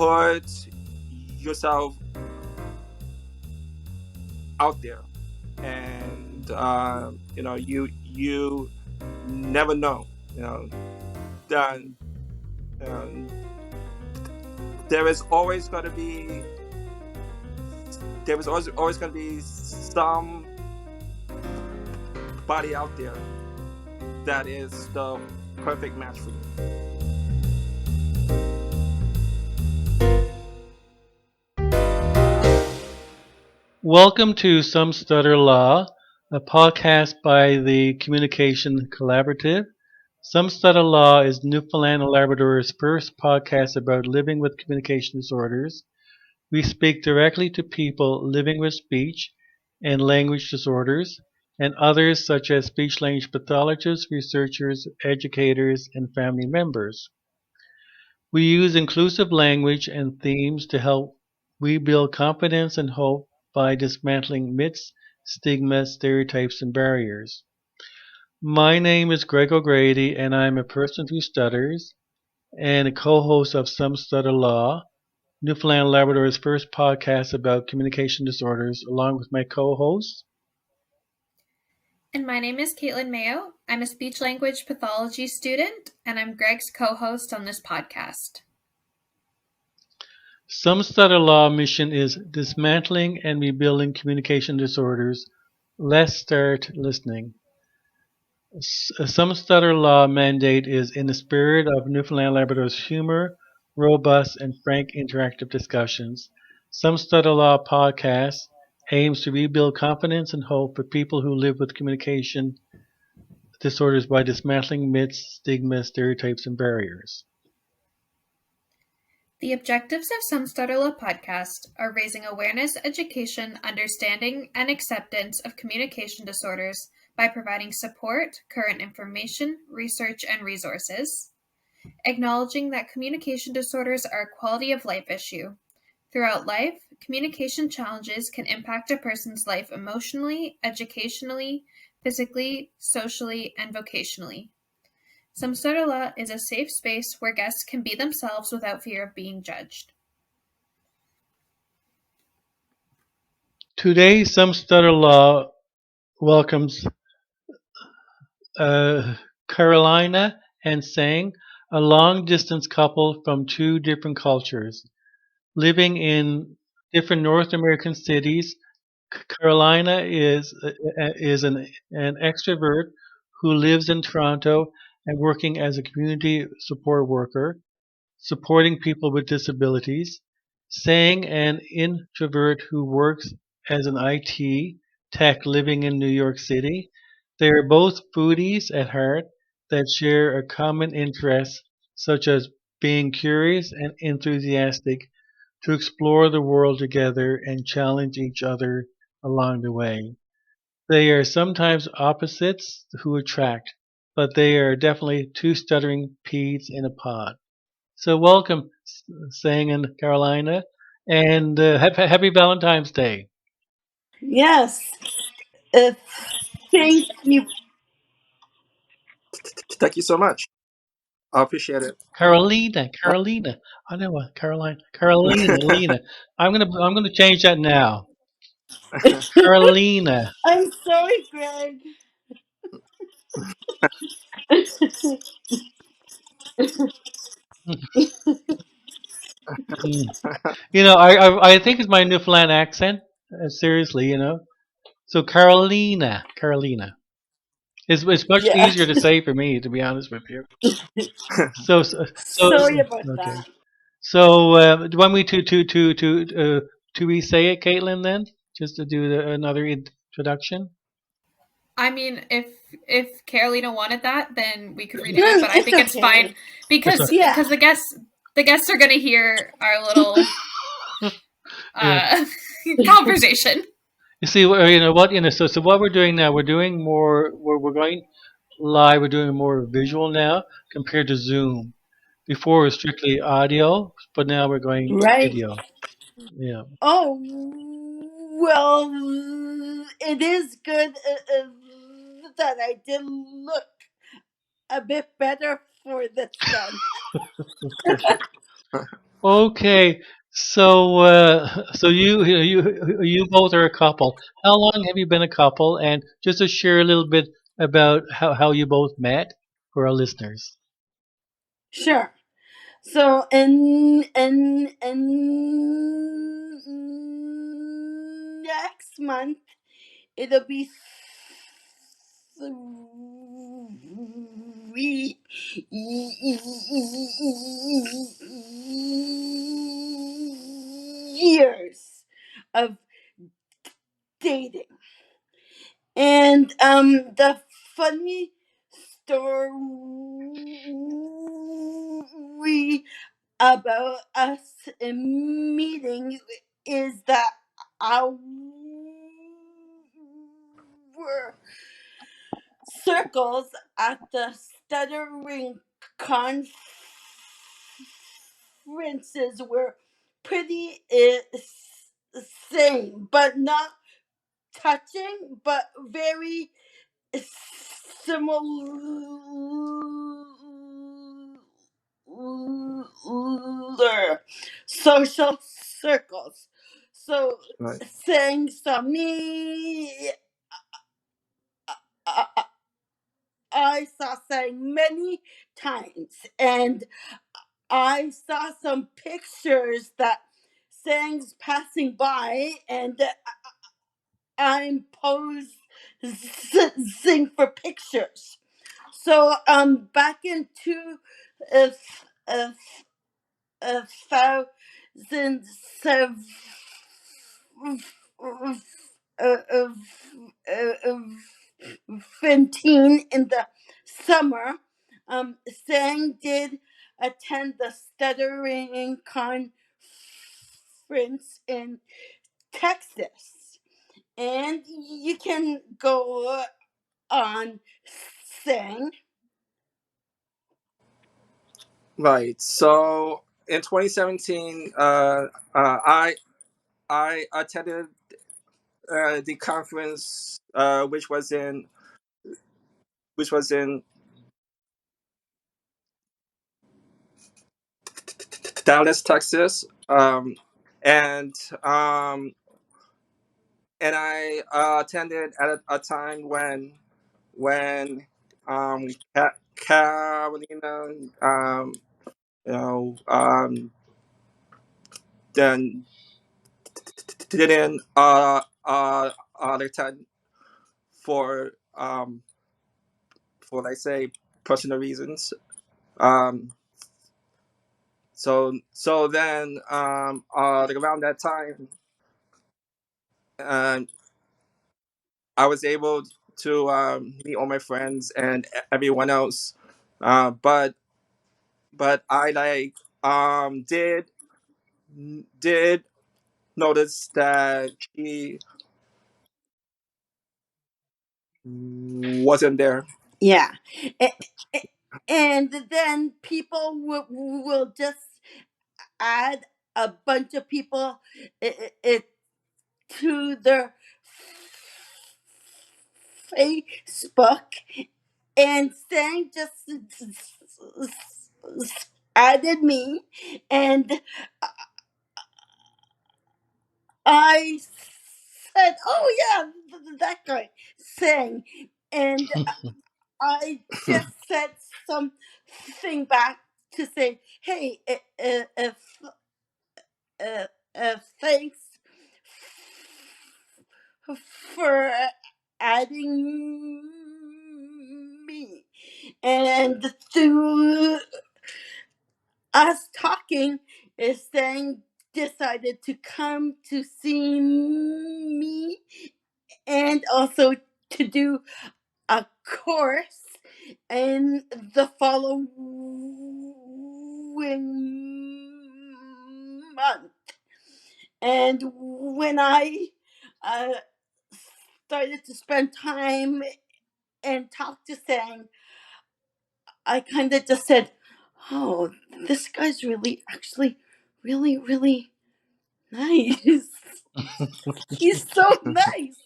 put yourself out there, and you never know. Then um, there is always going to be always going to be somebody out there that is the perfect match for you. Welcome to Some Stutter Law, a podcast by the Communication Collaborative. Some Stutter Law is Newfoundland and Labrador's first podcast about living with communication disorders. We speak directly to people living with speech and language disorders and others such as speech language pathologists, researchers, educators, and family members. We use inclusive language and themes to help rebuild confidence and hope by dismantling myths, stigmas, stereotypes, and barriers. My name is Greg O'Grady, and I'm a person who stutters and a co-host of Some Stutter Law, Newfoundland and Labrador's first podcast about communication disorders, along with my co-host. And my name is Caitlin Mayo. I'm a speech language pathology student, and I'm Greg's co-host on this podcast. Some Stutter Law mission is dismantling and rebuilding communication disorders. Let's start listening. Some Stutter Law mandate is in the spirit of Newfoundland and Labrador's humor, robust and frank interactive discussions. Some Stutter Law podcast aims to rebuild confidence and hope for people who live with communication disorders by dismantling myths, stigmas, stereotypes, and barriers. The objectives of Some Stutter Law podcast are raising awareness, education, understanding, and acceptance of communication disorders by providing support, current information, research, and resources, acknowledging that communication disorders are a quality of life issue. Throughout life, communication challenges can impact a person's life emotionally, educationally, physically, socially, and vocationally. Some Stutter Law is a safe space where guests can be themselves without fear of being judged. Today, Some Stutter Law welcomes Carolina and Sang, a long-distance couple from two different cultures. Living in different North American cities, Carolina is an extrovert who lives in Toronto and working as a community support worker, supporting people with disabilities. Sang, an introvert who works as an IT tech living in New York City. They are both foodies at heart that share a common interest, such as being curious and enthusiastic to explore the world together and challenge each other along the way. They are sometimes opposites who attract, but they are definitely two stuttering peas in a pod. So welcome, Sang and Carolina, and happy Valentine's Day. Yes. Thank you. Thank you so much. I appreciate it. Carolina. I know what Carolina. I'm gonna change that now. Carolina. I'm sorry, Greg. I think it's my Newfoundland accent. Seriously. So Carolina. It's much Yeah. easier to say for me, to be honest with you. So Sorry about okay. that. So do you want me to re-say it, Caitlin? Then just to do another introduction. I mean, if Carolina wanted that, then we could redo No, it. But I it's think it's okay. fine because Yeah. the guests are going to hear our little Yeah. conversation. You see, you know what? So what we're doing now, we're doing more. We're going live. We're doing more visual now compared to Zoom. Before it was strictly audio, but now we're going Right. video. Yeah. Oh, well, it is good that I did look a bit better for this then. Okay. Okay, so you both are a couple. How long have you been a couple? And just to share a little bit about how you both met for our listeners. Sure. So in next month it'll be 3 years of dating. And the funny story about us meeting is that our circles at the stuttering conferences were pretty same, but not touching, but very similar social circles. So Right. saying some me, I, I saw saying many times, and I saw some pictures that Sang's passing by, and I'm posing for pictures. So back in uh, uh, 2017 in the summer, Sang did attend the stuttering conference in Texas. And you can go on, Sang. Right. So in 2017, I attended the conference, which was in Dallas, Texas, and um, and I attended at a time when Carolina, you know, then didn't attend for for like say personal reasons. Um, so then like around that time, um, I was able to meet all my friends and everyone else, but I like did notice that he wasn't there. Yeah. A- And then people will just add a bunch of people to their Facebook, and Sang just added me, and I said, "Oh yeah, that guy Sang," and I just said something back to say, "Hey, thanks for adding me." And through us talking, Sang decided to come to see me and also to do a course in the following month. And when I uh, started to spend time and talk to Sang, I kind of just said, "Oh, this guy's really, actually, really, really nice. He's so nice,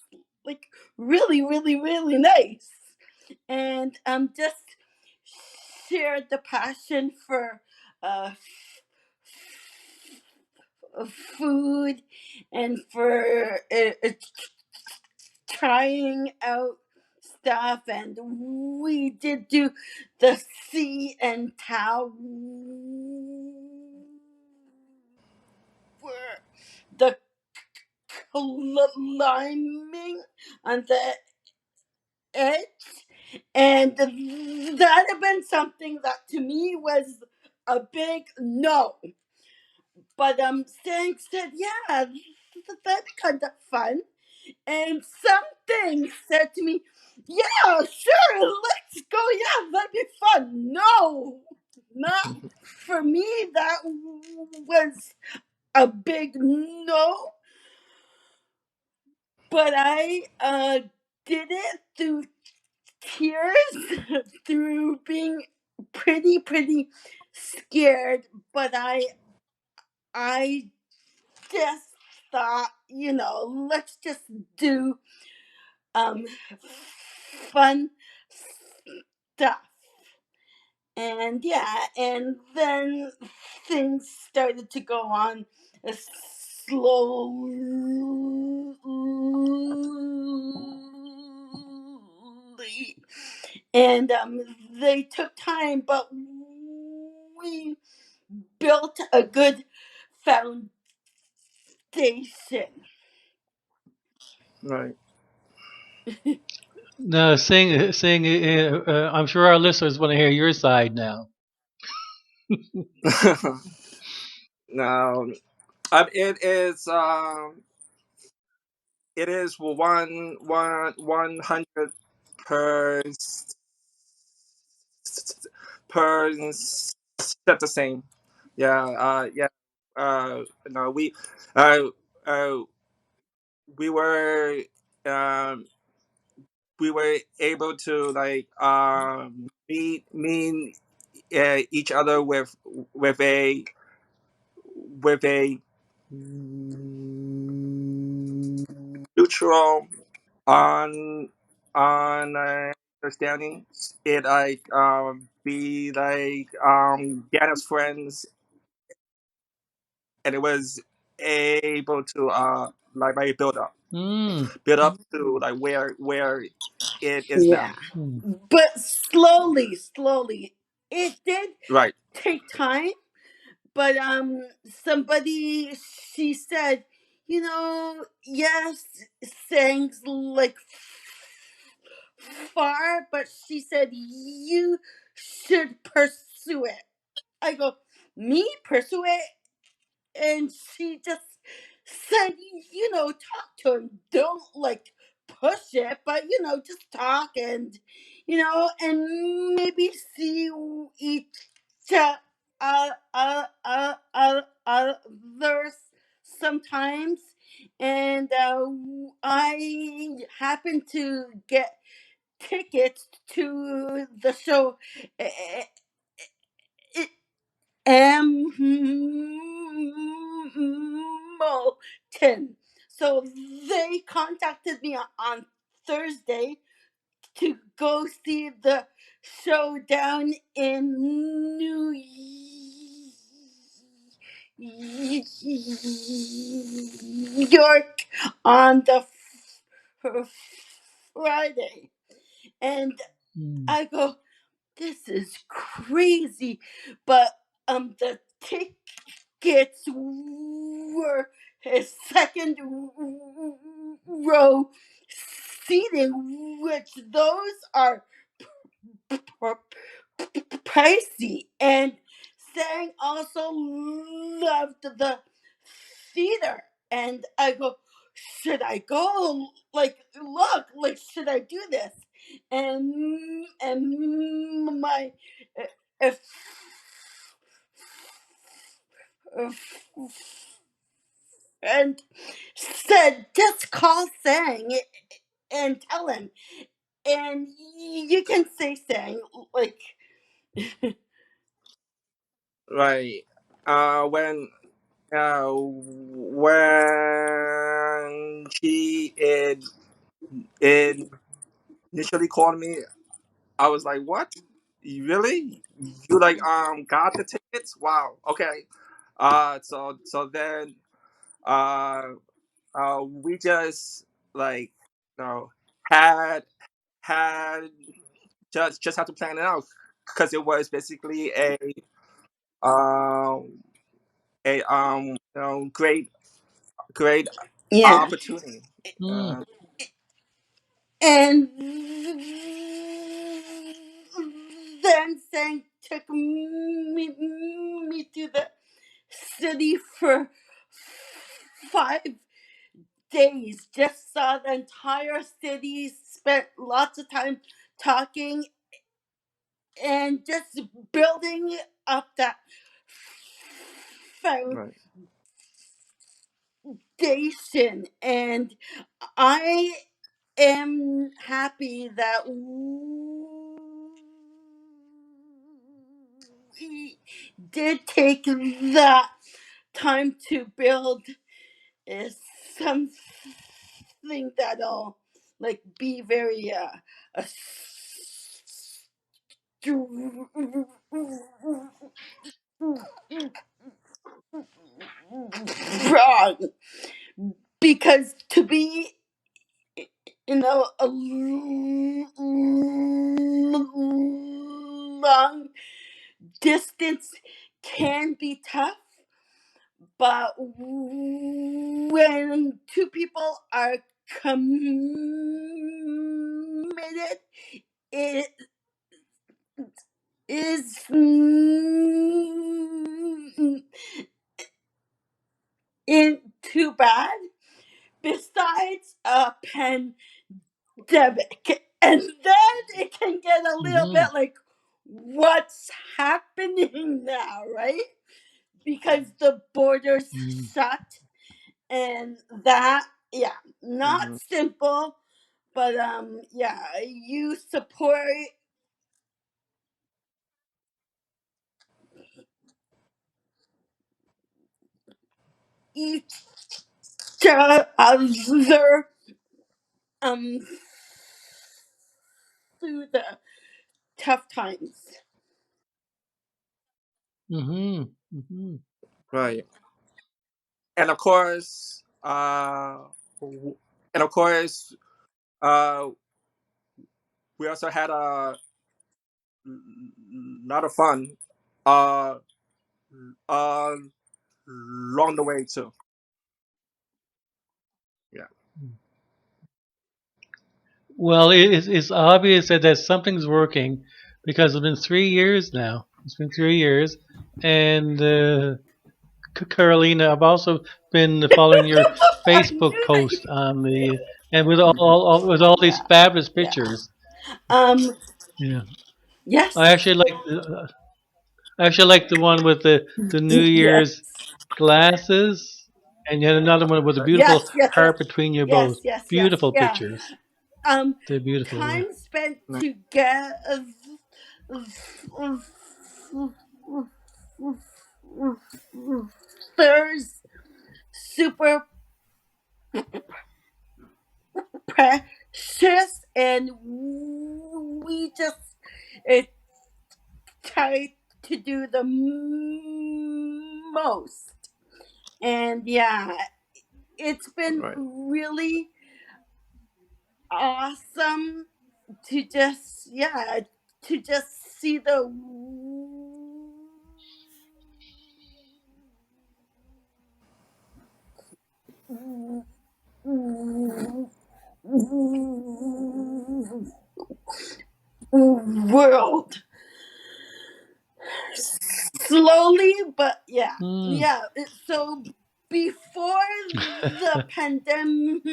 like really, really, really nice." And just shared the passion for uh, food and for trying out stuff, and we did do the sea and tower, the climbing on the edge, and that had been something that to me was a big no. But Sang said, "Yeah, that'd be kind of fun." And something said to me, "Yeah, sure, let's go. Yeah, that'd be fun." No, not for me. That was a big no. But I did it through tears, through being pretty scared. But I just thought, let's just do um fun stuff. And yeah, and then things started to go on slowly, and they took time, but we built a good foundation. Right. No, sing. I'm sure our listeners want to hear your side now. Now, it is it is 100% the same. Yeah. Yeah. No, uh, uh, we were um, we were able to like meet each other with a with a neutral on understanding. It like be like Gana's friends, and it was able to like Mm, build up to like where it is now. Yeah, mm, but slowly. It did Right. take time, but somebody, she said, yes, things like far, but she said you should pursue it. I go, me pursue it? And she just said, talk to him. Don't like push it, but just talk, and maybe see each others sometimes. And I happened to get tickets to the show. Hamilton. So they contacted me on Thursday to go see the show down in New York on the Friday. And mm, I go, this is crazy. But the tickets were a second row seating, which those are pricey. And Sang also loved the theater. And I go, should I go? Like, look, like, should I do this? And my uh, uh, friend said, just call Sang and tell him. And you can say Sang, like, Right. When she initially called me, I was like, "What? You really? You like got the tickets? Wow. Okay." So then uh, we just like you know had had just had to plan it out because it was basically um great Yeah. opportunity. Mm. Uh, And then Sang took me to the city for 5 days. Just saw the entire city, spent lots of time talking and just building up that right, foundation. And I am happy that we did take that time to build is something that'll like be very a strong, because to be a long distance can be tough, but when two people are committed, it is in too bad. Besides a pandemic, and then it can get a little Mm-hmm. bit like, what's happening now, right? Because the borders Mm. shut, and that, yeah, not hmm simple, but yeah, you support each other um through the tough times. Mm-hmm. Mm-hmm. right, and of course, w- and of course, uh, we also had a lot of fun, uh, uh, along the way too. Yeah, Well, it's obvious that something's working because it's been 3 years now. It's been 3 years, and Carolina, I've also been following your I Facebook knew that. post on the and with hmm with all these Yeah, fabulous yeah. pictures. Um, Yeah, I yes, actually like the one with the New yes, Year's glasses, and you had another one with a right, yes, beautiful yes, yes, heart between your yes, both. yes, yes. Beautiful Yeah. pictures. Um, They're beautiful. Yeah. time spent right, together. There's super precious, and we just uh, try to do the most. And yeah, it's been right, really awesome to just, yeah, to just see the world slowly, but yeah, Mm. yeah. So before the pandemic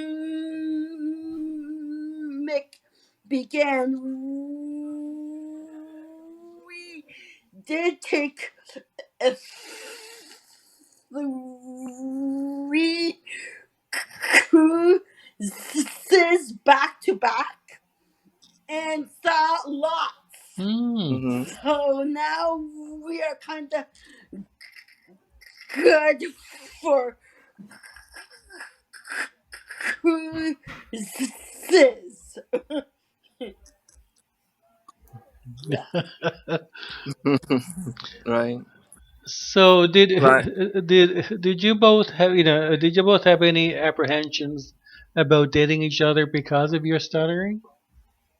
began, we did take a three cruises back to back and saw lots. Mm. hmm So now we are kind of good for cruises. Yeah. right. So did Right. did you both have did you both have any apprehensions about dating each other because of your stuttering?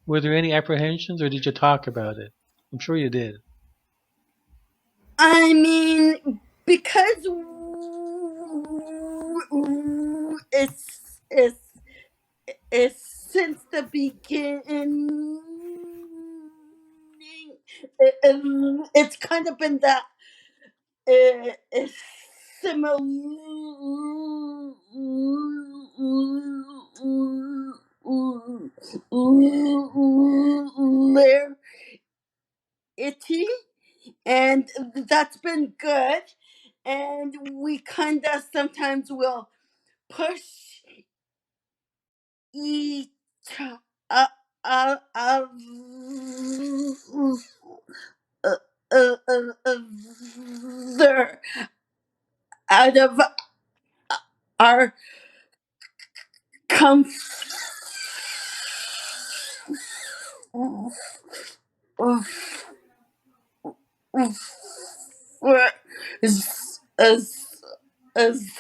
Were there any apprehensions, or did you talk about it? I'm sure you did. I mean, because it's since the beginning, it's kind of been that it's similar itty, and that's been good. And we kind of sometimes will push each uh, uh, uh, other out of our comfort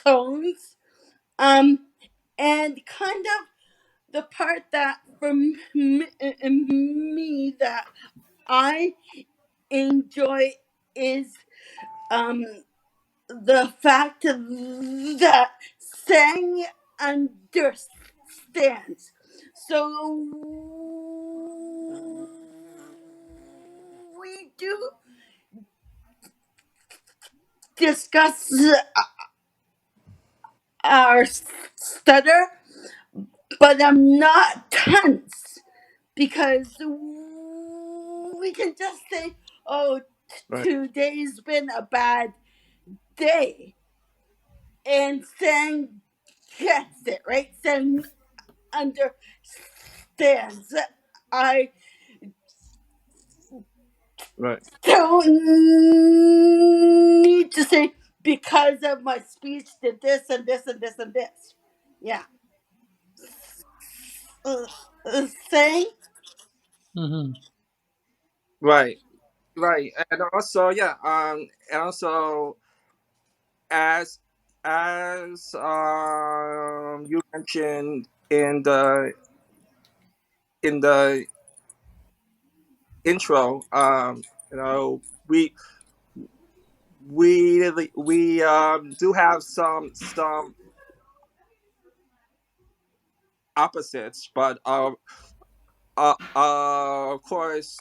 zones. Um, and kind of the part that for me that I enjoy is um the fact that Sang understands. So we do discuss our stutter, but I'm not tense because we can just say, "Oh, Right. today's been a bad day," and Sang gets it, right? Sang understands. I Right. don't need to say because of my speech did this and this and this and this. Yeah. Uh, saying, Hmm. Right. Right. And also, yeah. And also, as you mentioned in the intro, we do have some opposites, but of course,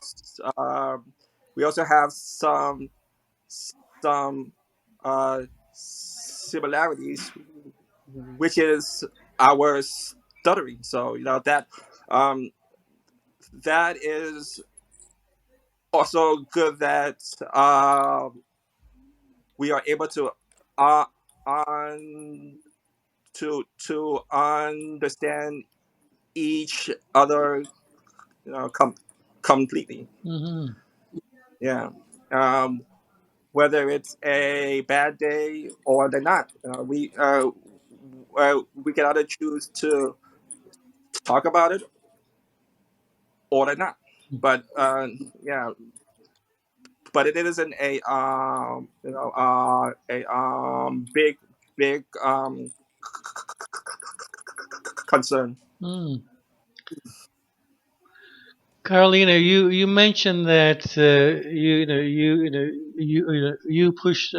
we also have some similarities, which is our stuttering. So um, that is also good that we are able to uh, on to understand each other, completely. Hmm. Yeah. Um, whether it's a bad day or they're not, we can either choose to talk about it or they're not. But yeah, but it isn't a big concern. Mm. Carolina, you mentioned that you push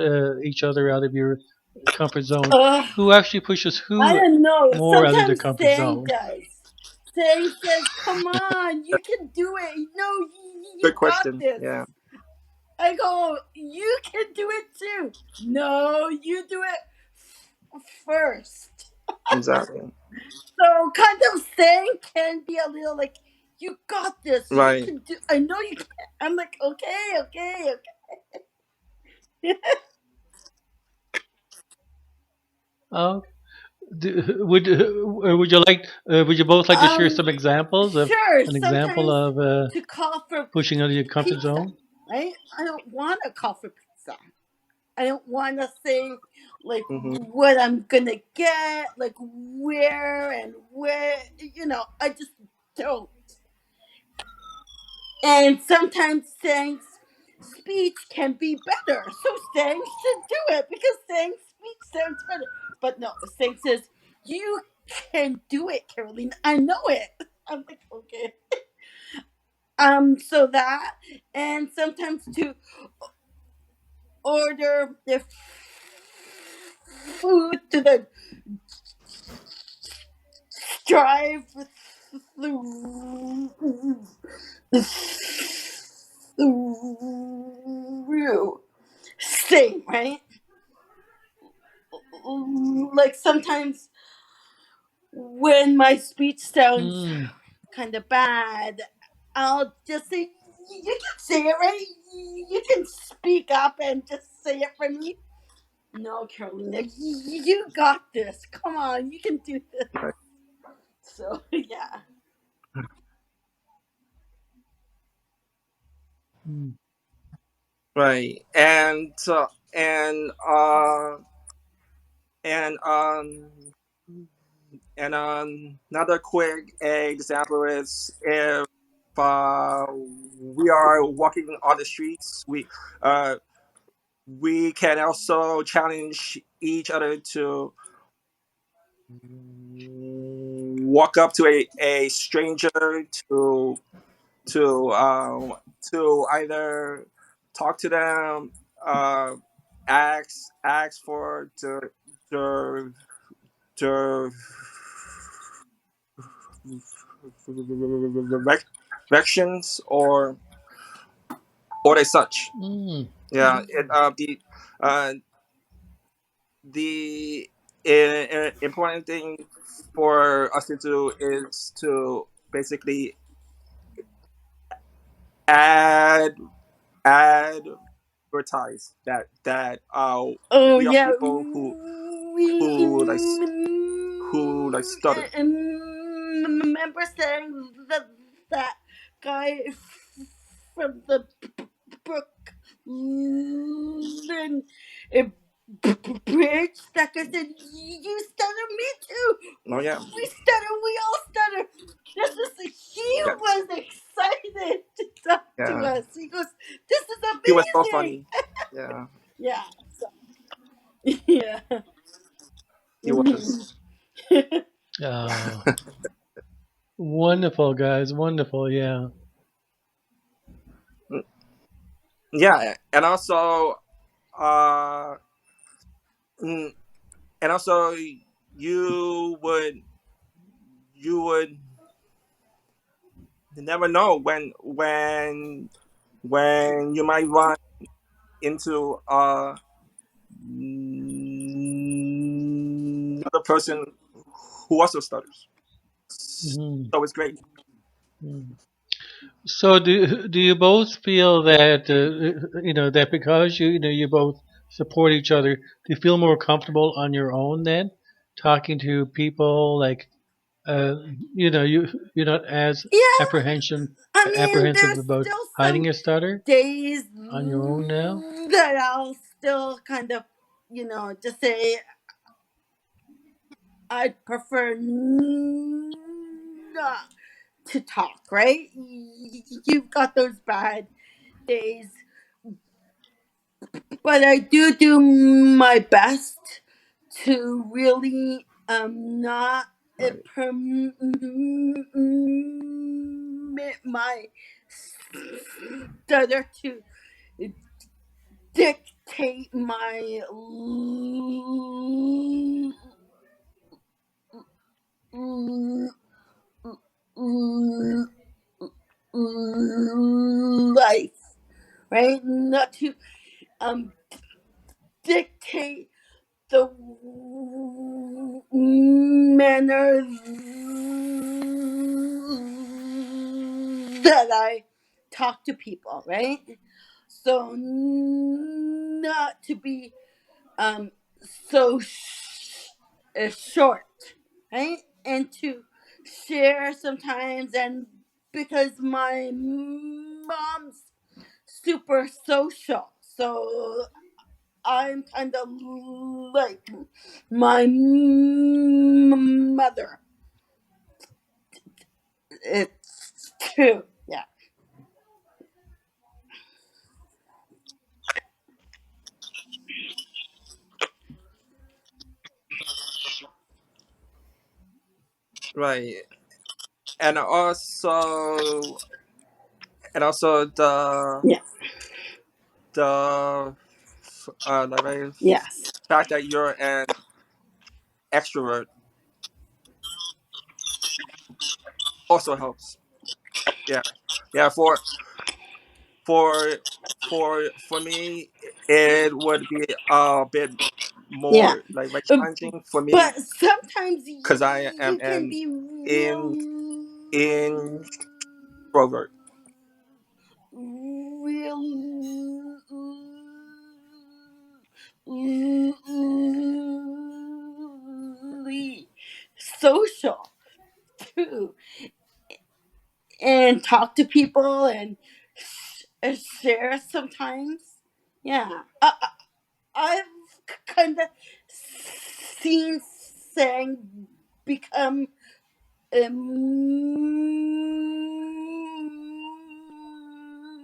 each other out of your comfort zone. uh, Who actually pushes I who don't know. more out of their Sometimes comfort Sang zone? does. Sang says, "Come on, you can do it. No, Good you got question. this." Yeah, I go, "You can do it too." No, you do it first. exactly. So kind of saying can be a little like, "You got this. You Right. can do. I know you can." I'm like, "Okay, okay, okay." Oh, would you like would you both like to share um, some examples of sure. an example Sometimes of to call for pushing out of your comfort pizza, zone? right? I don't want to call for pizza. I don't want to say like Hmm. what I'm gonna get, like where and where. I just don't. And sometimes saying speech can be better. So saying should do it because saying speech sounds better. But no, saying says, you can do it, Caroline. I know it. I'm like, okay. So that, and sometimes to order the food to the drive through through same, right? Like sometimes when my speech sounds Mm. kind of bad, I'll just say, "You can say it, right? You can speak up and just say it for me." No, Carolina, you got this. Come on, you can do this. Right. So yeah. Mm. Right. And and another quick example is if uh, we are walking on the streets, uh, we can also challenge each other to walk up to a stranger to to um, to either talk to them, uh, ask for the the directions or as such. Mm. Yeah, uh, the important thing for us to do is to basically ad advertise that Oh we are yeah, people we who like who like stutter. remember saying that guy from the Brooklyn bridge. That guy said, "You stutter, me too. Oh yeah, We stutter, we all stutter." He yeah, was excited to talk to yeah. us. He goes, "This is He was so amazing." funny. Yeah, Yeah. So, yeah. he was. Oh, wonderful, guys. Wonderful. Yeah. Yeah, and also uh, mm, and also you would you would never know when you might run into another person who also stutters. Hmm. So it's great. So do you both feel that that because you both support each other, do you feel more comfortable on your own then, talking to people like uh, you're not as Yeah. apprehension I mean, apprehensive there's about still hiding some your stutter days on your own now? that I'll still kind of, just say I'd prefer not to talk, right? You've got those bad days, but I do my best to really not Right. permit my stutter to dictate my life, right? Not to um dictate the manner that I talk to people, right? So not to be um so short, right? And to share sometimes, and because my mom's super social, so I'm kind of like my mother. It's true. Yeah. right, and also Yeah. the like Yes. fact that you're an extrovert also helps. Yeah, yeah. For for me, it would be a bit Yeah. more like Uh, challenging for me But sometimes because I am you can an be in introvert. really social too, and talk to people and share sometimes. Yeah, I've kind of seen saying become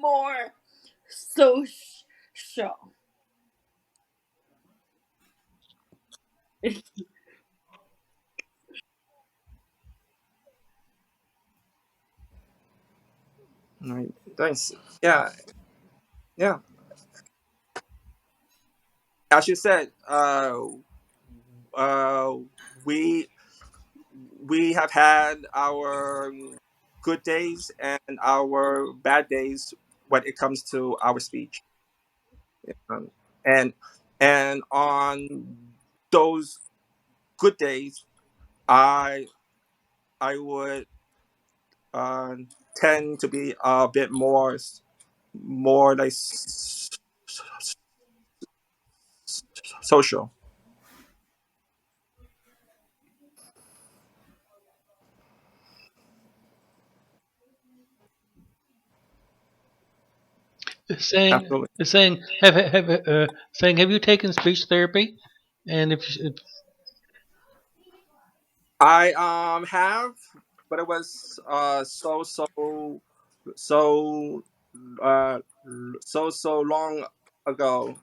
more social. Right. Thanks. Yeah, yeah. As you said, uh, we we have had our good days and our bad days when it comes to our speech. Um, and and on those good days, I I would uh, tend to be a bit more like social. Saying Absolutely. saying saying have you taken speech therapy? And if I have, but it was so uh so long ago,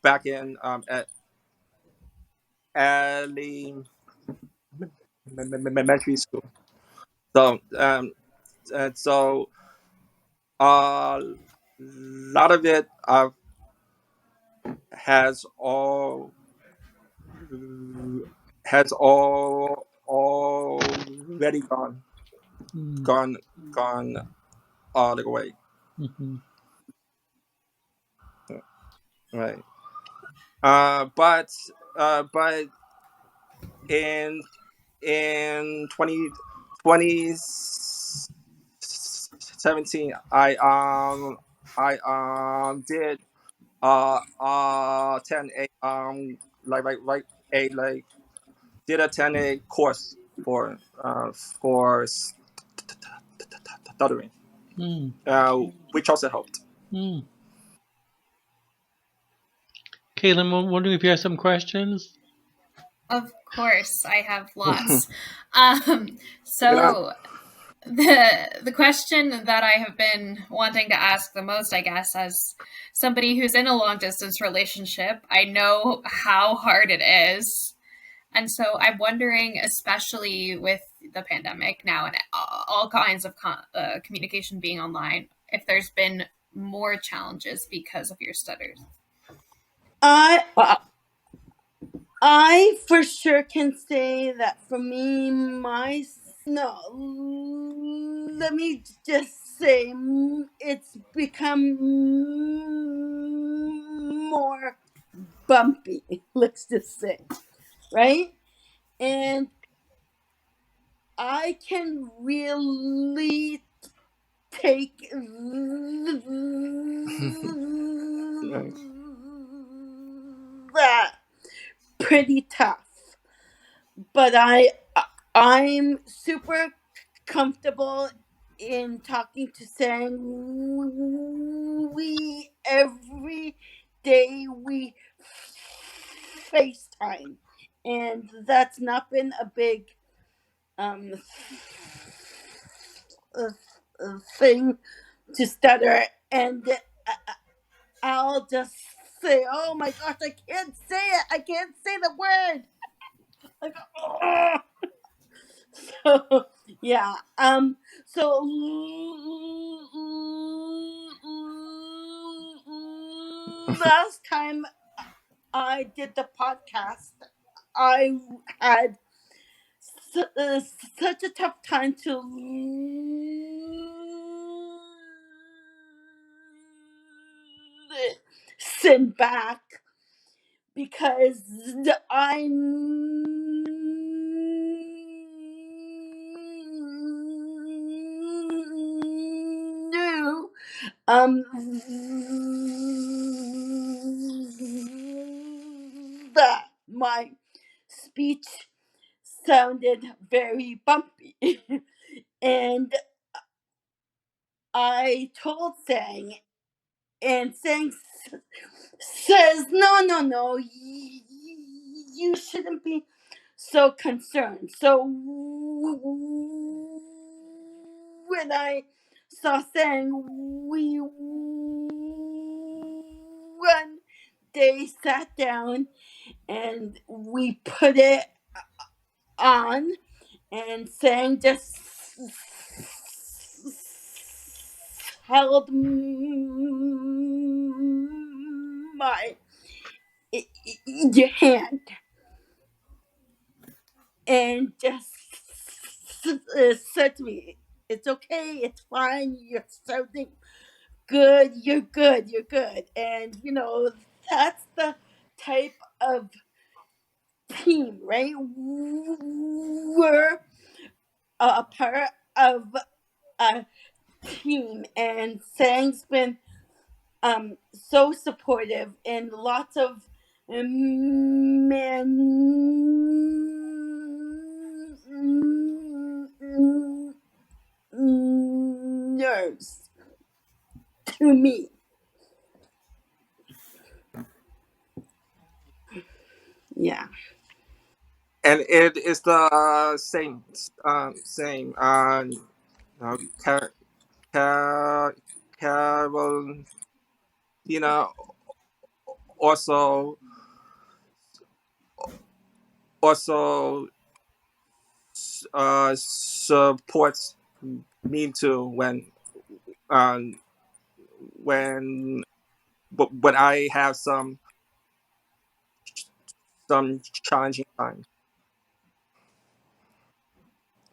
back in at early elementary school. So so a lot of it has all already mm, gone gone all the way. mhm, Right. But but in in 2017, I did attend a like a like did attend a course for stuttering, mm, which also helped. mm. Caitlin, wondering if you have some questions. Of course, I have Bring lots. it on. So the question that I have been wanting to ask the most, I guess, as somebody who's in a long distance relationship, I know how hard it is. And so I'm wondering, especially with the pandemic now and all kinds of communication being online, if there's been more challenges because of your stutters. I I for sure can say that for me, let me just say it's become more bumpy. Let's just say, right? And I can really take Right. that pretty tough. But I'm super comfortable in talking to Sang. We every day we FaceTime, and that's not been a big um thing to stutter. And I'll just say, "Oh my gosh, I can't say it! I can't say the word!" Like, oh. So yeah. So last time I did the podcast, I had such a tough time to listen back because I knew that my speech sounded very bumpy. And I told Sang, and Sang says, no, no, no, you shouldn't be so concerned. So when I saw Sang, we one day sat down and we put it on, and Sang just held my your hand and just said to me, "It's okay, it's fine. You're sounding good. You're good. You're good." And that's the type of team, right? We're a part of a team, and Sang's been so supportive and lots of nerves to me. Yeah. And it is the same. Uh, Car- Car- Carolina also also supports me too um, when when I have some challenging times.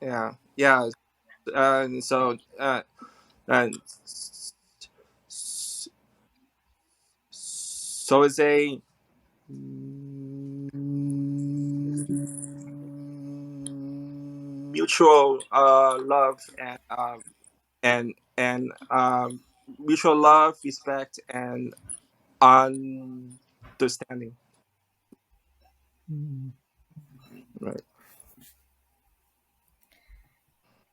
Yeah, yeah. So and so it's a mutual love and mutual love, respect, and understanding. Mm. Right.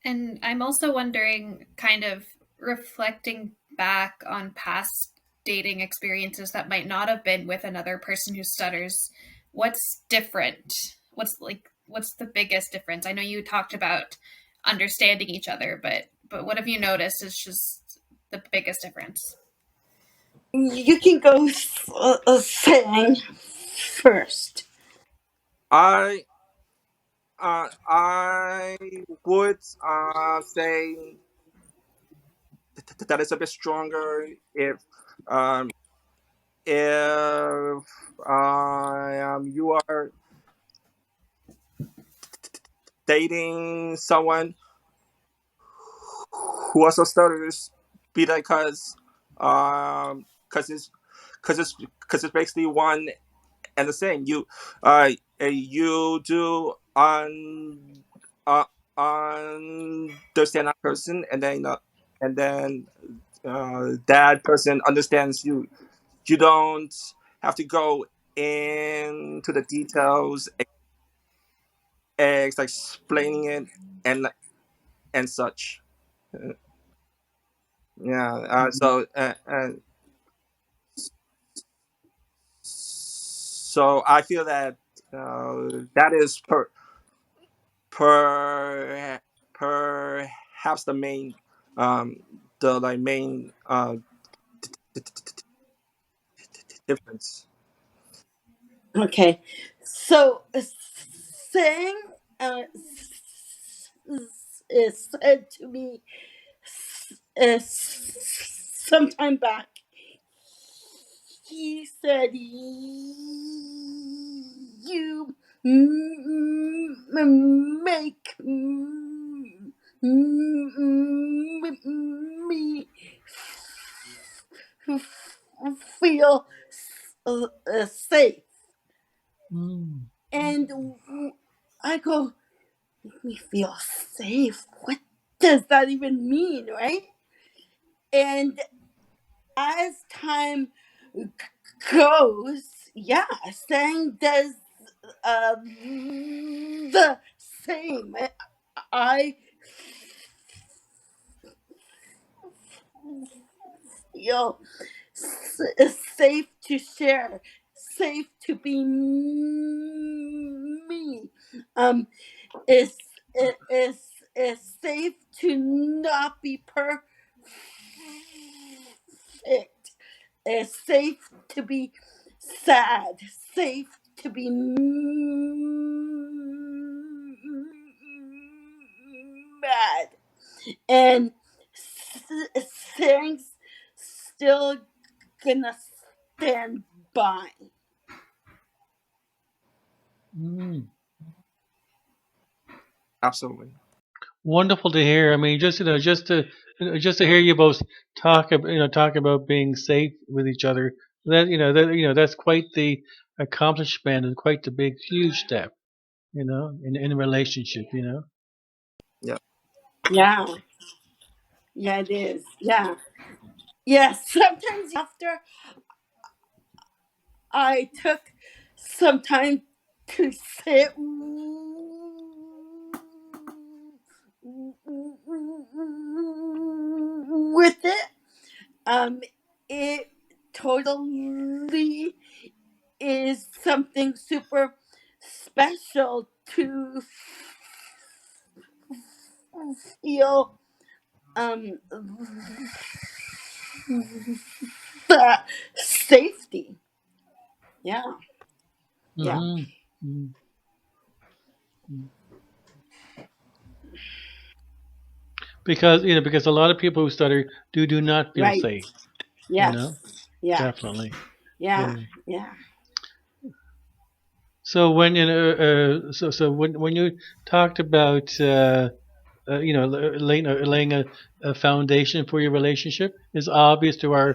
And I'm also wondering, kind of reflecting back on past dating experiences that might not have been with another person who stutters, what's different? What's the biggest difference? I know you talked about understanding each other, but what have you noticed is just the biggest difference? You can go Sang first. I would say that it's a bit stronger um, if you are dating someone who also stutters, be that because it's basically one and the same. You do uh, understand that person, and then that person understands you. You don't have to go into the details, explaining it and such. Uh, yeah. So I feel that that is per perhaps um the main difference. Okay. So Sang uh, said to me some time back. He said, "You make me feel safe." Mm. And I go, "Make me feel safe? What does that even mean, right?" And as time goes, yeah, saying does the same. I feel safe to share, safe to be me. Um, is is is safe to not be perfect. It's safe to be sad, safe to be mad, and things still gonna stand by. Mm. Absolutely. Wonderful to hear. I mean, just to hear you both talk about being safe with each other. That's quite the accomplishment and quite the big, huge step. In a relationship. Yeah. Yeah, yeah, it is. Yeah, yes. Sometimes after I took some time to sit with it. It totally is something super special to feel the safety. Yeah, yeah, Mm-hmm. Mm-hmm. Because a lot of people who stutter do not feel right. safe. You Yes, know, yeah, definitely. yeah, Yeah. yeah, So when when you talked about laying a foundation for your relationship, it's obvious to our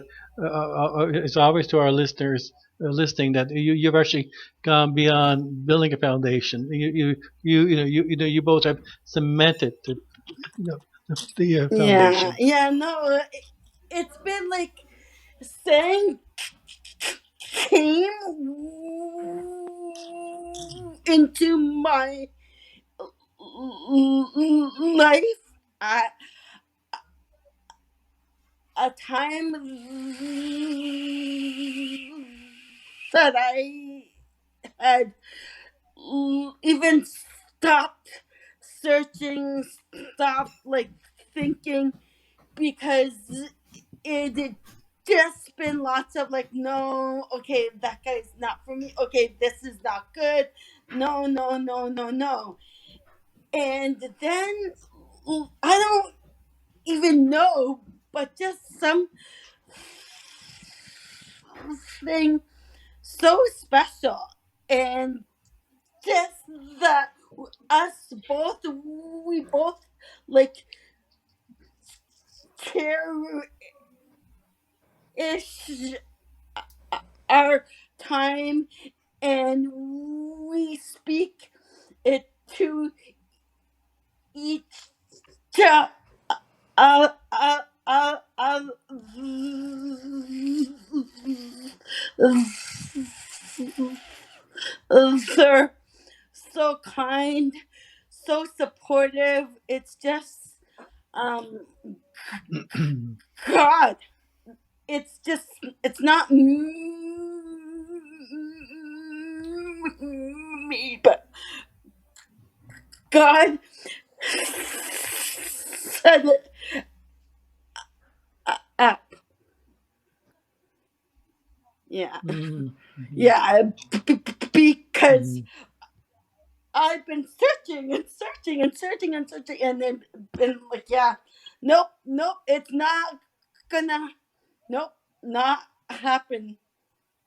listeners listening that you've actually gone beyond building a foundation. You both have cemented the yeah, foundation. yeah. No, it's been like saying came into my life at a time that I had even stopped searching, stopped like thinking, because it had just been lots of like, no, okay, that guy's not for me. Okay, this is not good. No, no, no, no, no. And then I don't even know, but just something so special. And just that us both, we both like cherish our time, and we speak it to each other, uh, uh, uh, uh, they're so kind, so supportive. It's just um God. It's just, it's not me, but God set it up. Yeah, Mhm, mhm, yeah, because mhm, I've been searching and searching and searching and searching, and then been like, yeah, nope, nope, it's not gonna, nope, not happen.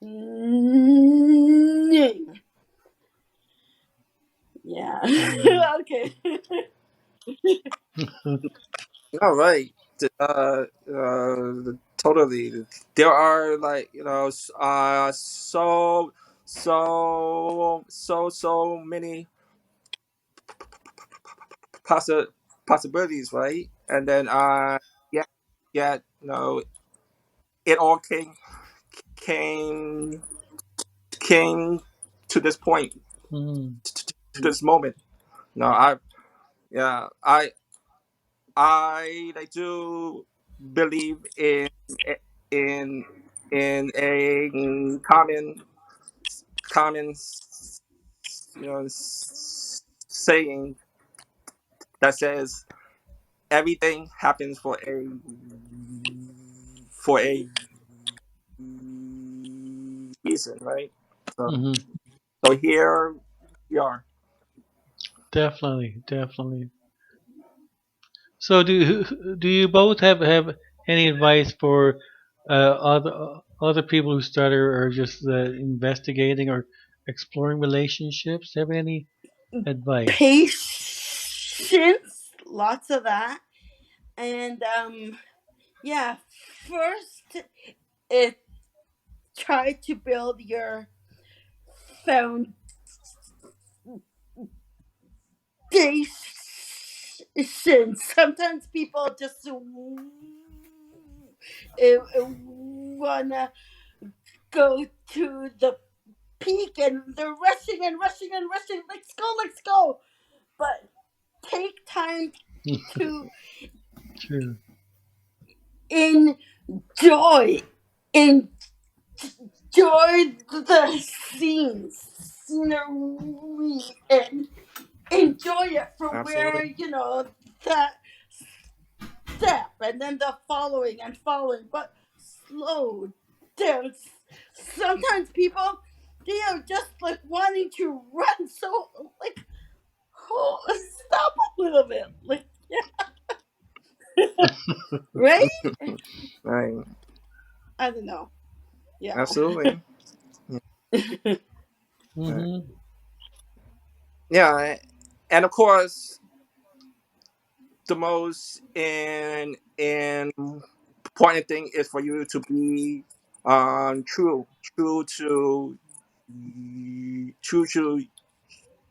Yeah. Mm. Okay. All right. Totally. There are like so many possi- possibilities, right? And then yeah, yeah, it all came came to this point, Mm. to this moment. No, yeah, I do believe in in a common saying that says everything happens for a reason, right? So Hmm. so here we are. Definitely, definitely. So do you both have any advice for other people who stutter or just investigating or exploring relationships? Have any advice? Patience, lots of that. And yeah, first it try to build your foundation. Sometimes people just wanna go to the peak and they're rushing and rushing and rushing. Let's go, let's go. But take time to True. enjoy, enjoy the scenery, and enjoy it for where Absolutely, that step and then the following and following, but slow down. Sometimes people, they are just like wanting to run, so like, oh, stop a little bit, like, right? right? I don't know. Yeah. Absolutely, yeah. Right. Hmm. Yeah, and of course, the most and important thing is for you to be true to true to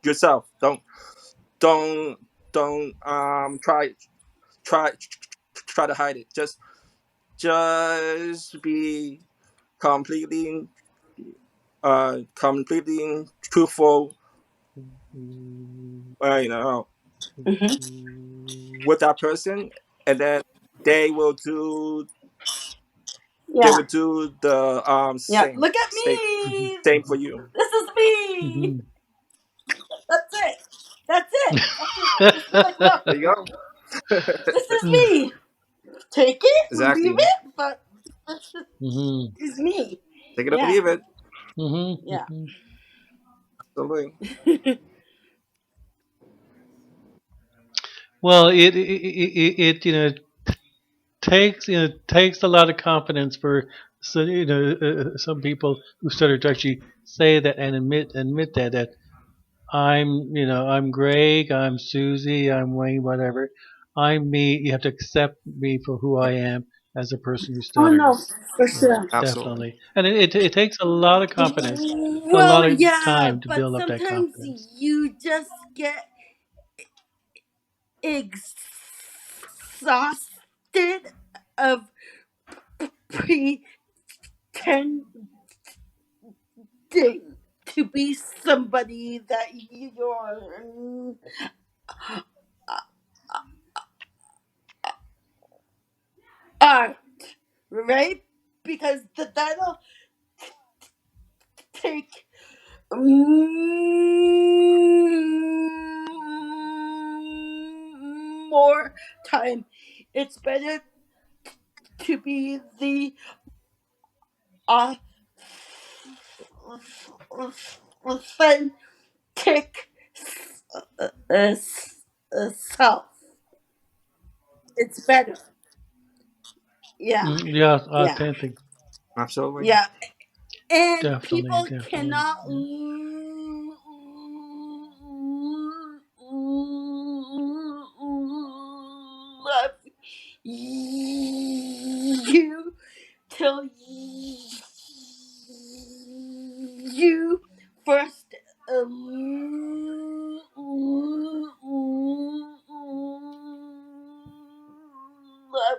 yourself. Don't don't try try to hide it. Just be completely completely truthful, you know, Hmm. with that person, and then they will do they Yeah. will do the Yeah. same Look at same Hmm. me. same for you. This is me. Hmm. That's it. That's it. That's it. Just be like, look, There you go. this is me. Take it, leave Exactly. it, but this Hmm. is me. Take it or Yeah. leave it. Hmm. Yeah. Hmm. Absolutely. Well, it takes a lot of confidence for some people who stutter to actually say that and admit that I'm Greg, I'm Susie, I'm Wayne, whatever. I'm me. You have to accept me for who I am as a person who Oh no, stutters. for sure. Absolutely. Definitely, and it takes a lot of confidence, a Well, lot of yeah, time to but build up that sometimes confidence. you just get exhausted of pretending to be somebody that you're aren't, right? Because that'll take more time. It's better to be the authentic self. It's better. Yeah, Yeah, yeah, authentic. Absolutely. yeah. And Definitely, people definitely. cannot Yeah. love you till you first love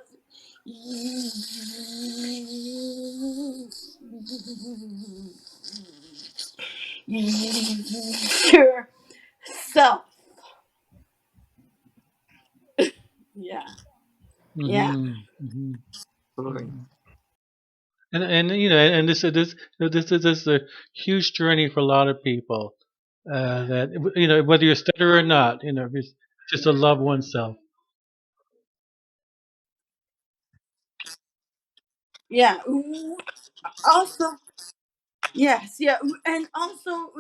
yourself. Yeah, yeah, Mm-hmm. Mm-hmm. Absolutely. Mm-hmm. And and this is a huge journey for a lot of people. That whether you're a stutter or not, it's just to love oneself. yeah. Also, yes, yeah, and also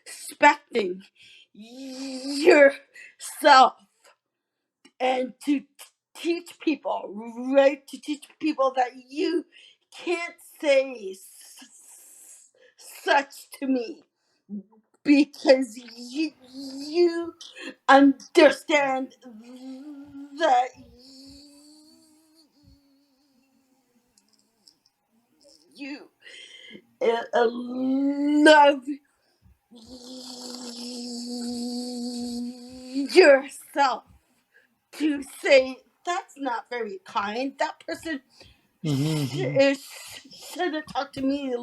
respecting yourself and to teach people, right? To teach people that you can't say such to me because you understand that you love yourself to say that's not very kind. That person Mm-hmm. should have talked to me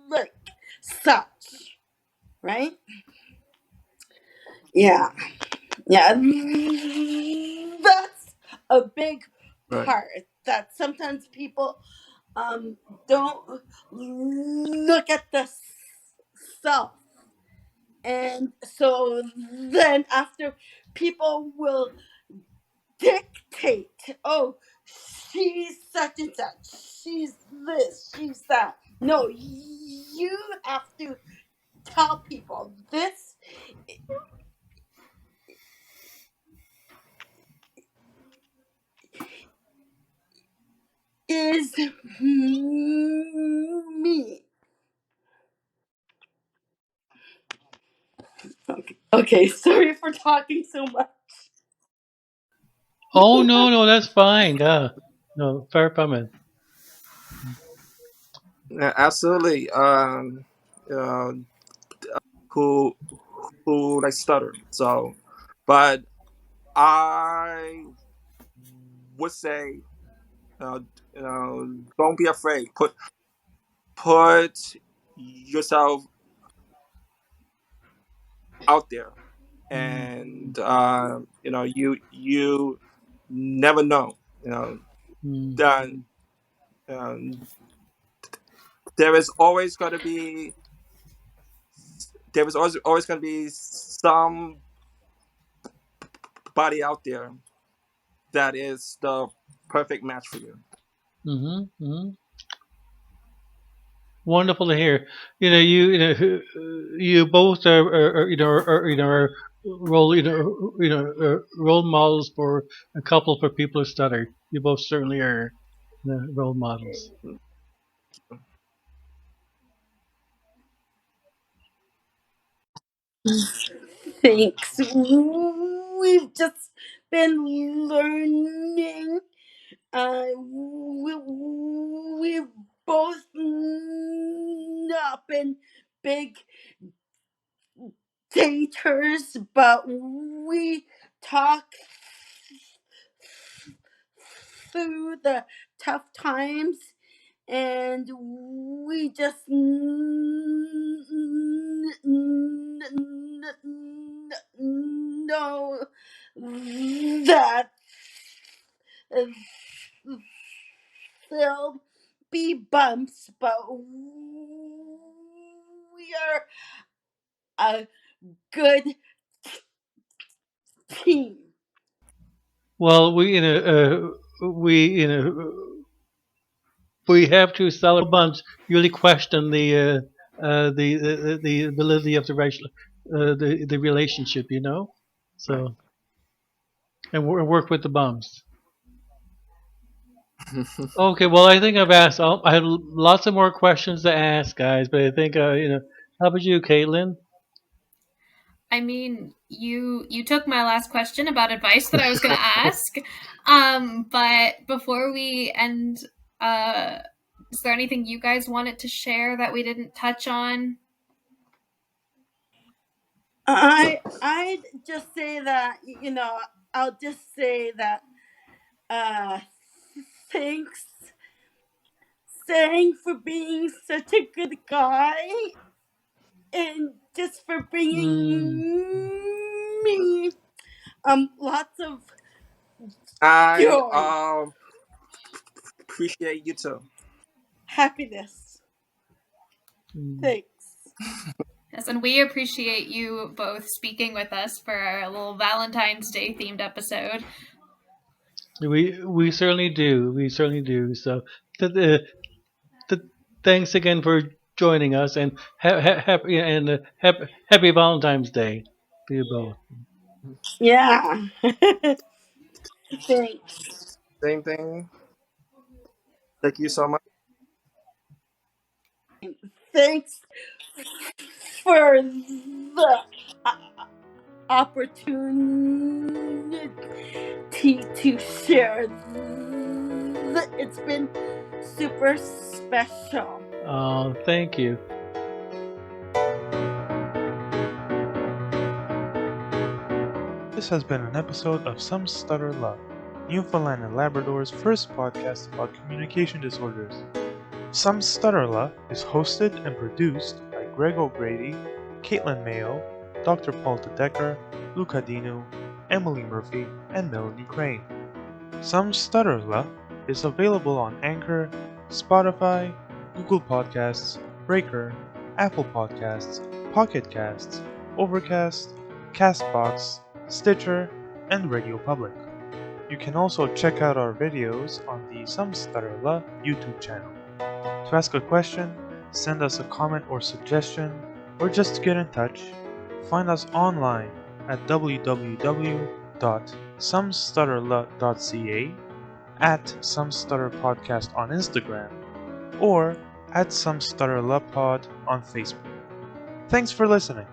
like such, right? Yeah, yeah. That's a big Right. part that sometimes people don't look at the self, and so then after people will dictate, oh, she's such and such, she's this, she's that. No, you have to tell people this is me. Okay, okay, sorry for talking so much. Oh no, no, that's fine. No, fair comment. Yeah, absolutely. Uh, who who like stutter. So, but I would say, uh, don't be afraid. Put yourself out there, and you never know. Mm-hmm. Then um, there is always going to be always going to be somebody out there that is the perfect match for you. Mm-hmm. Wonderful to hear. You both are role models for a couple for people who stutter. You both certainly are role models. Thanks. We've just been learning. We've both not been big daters, but we talk through the tough times, and we just know that there'll be bumps, but we are a good team. Well, we we have to sell a bunch. You really question the validity of the relationship, you know. Right. So and work with the bums. Okay, well, I think I've asked. I have lots of more questions to ask, guys, but I think How about you, Caitlin? I mean, you took my last question about advice that I was going to ask. But before we end, uh, is there anything you guys wanted to share that we didn't touch on? I'd just say that I'll just say that uh thanks thanks for being such a good guy and just for Mm, bringing me lots of I joy, appreciate you too. happiness. mm. Thanks. Yes, and we appreciate you both speaking with us for our little Valentine's Day themed episode. We certainly do. We certainly do. So, th- uh, th- thanks again for joining us, and happy Valentine's Day to you both. Yeah. Thanks. Same thing. Thank you so much. Thanks for the uh, opportunity to share. It's been super special. Thank you. This has been an episode of Some Stutter Love, Newfoundland and Labrador's first podcast about communication disorders. Some Stutterla is hosted and produced by Greg O'Grady, Caitlin Mayo, Dr. Paul Dedecker, Luca Dinu, Emily Murphy, and Melanie Crane. Some Stutterla is available on Anchor, Spotify, Google Podcasts, Breaker, Apple Podcasts, Pocket Casts, Overcast, Castbox, Stitcher, and Radio Public. You can also check out our videos on the Some Stutterla YouTube channel. To ask a question, send us a comment or suggestion, or just to get in touch, find us online at www.somestutterla.ca, at SomeStutterPodcast on Instagram, or at SomeStutterLaPod on Facebook. Thanks for listening.